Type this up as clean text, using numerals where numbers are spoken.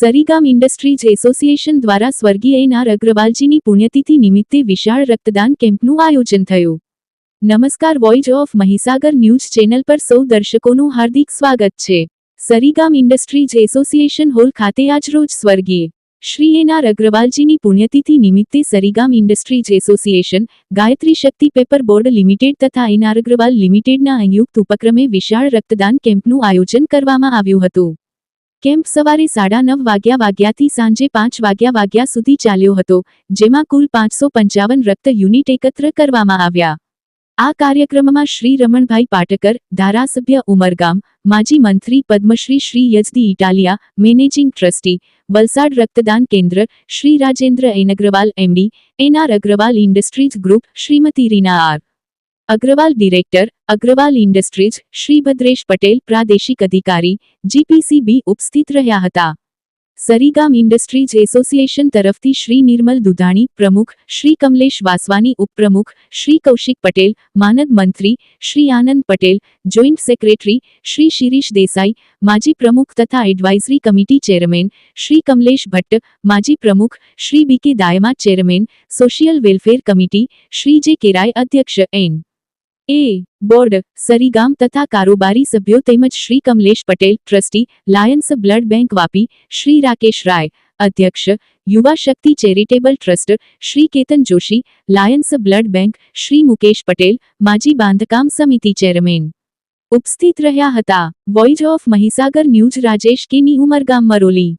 Sarigam industries association દ્વારા સ્વર્ગીય એન.આર. અગ્રવાલજીની પુણ્યતિથિ નિમિત્તે વિશાળ રક્તદાન કેમ્પનું આયોજન થયું. નમસ્કાર, voice of Mahisagar news channel પર સૌ દર્શકોનું હાર્દિક સ્વાગત છે. સરીગામ ઇન્ડસ્ટ્રીઝ એસોસિએશન હોલ ખાતે આજરોજ સ્વર્ગીય શ્રી એન.આર. અગ્રવાલજીની પુણ્યતિથિ નિમિત્તે સરીગામ ઇન્ડસ્ટ્રીઝ એસોસિએશન, ગાયત્રી શક્તિ પેપર બોર્ડ લિમિટેડ તથા એન.આર. અગ્રવાલ લિમિટેડના સંયુક્ત ઉપક્રમે વિશાળ રક્તદાન કેમ્પનું આયોજન કરવામાં આવ્યું હતું. કેમ્પ સવારે 9:30 વાગ્યાથી સાંજે 5 વાગ્યા સુધી ચાલ્યો હતો, જેમાં કુલ 555 રક્ત યુનિટ એકત્ર કરવામાં આવ્યા. આ કાર્યક્રમમાં શ્રી રમણભાઈ પાટકર, ધારાસભ્ય ઉમરગામ, માજી મંત્રી પદ્મશ્રી શ્રી યજદી ઇટાલિયા, મેનેજિંગ ટ્રસ્ટી, વલસાડ રક્તદાન કેન્દ્ર, Shri Rajendra N. Agarwal MD, N R. Agarwal Industries Group, Shrimati Reena R. Agarwal director, Agarwal Industries, Shri Bhadresh Patel પ્રાદેશિક અધિકારી, જીપીસીબી ઉપસ્થિત રહ્યા હતા. સરીગામ ઇન્ડસ્ટ્રીઝ એસોસિએશન તરફથી શ્રી નિર્મલ દુધાણી પ્રમુખ, શ્રી કમલેશ વાસવાની ઉપપ્રમુખ, શ્રી કૌશિક પટેલ માનદ મંત્રી, શ્રી આનંદ પટેલ જોઈન્ટ સેક્રેટરી, શ્રી શિરીષ દેસાઈ માજી પ્રમુખ તથા advisory committee chairman, Shri Kamlesh Bhatt માજી પ્રમુખ, Shri B K. Dayma chairman, social welfare committee, Shri J. Kerai અધ્યક્ષ, એન.એ. બોર્ડ, સરીગામ તથા કારોબારી સભ્યો તેમજ Shri Kamlesh Patel trustee, Lions Blood Bank Vapi, Shri Rakesh Rai અધ્યક્ષ, Yuva Shakti charitable trust, Shri Ketan Joshi, Lions Blood Bank, Shri Mukesh Patel માજી બાંધકામ સમિતિ ચેરમેન ઉપસ્થિત રહ્યા હતા. Voice of Mahisagar news Rajesh Keni, Umargam, Maroli.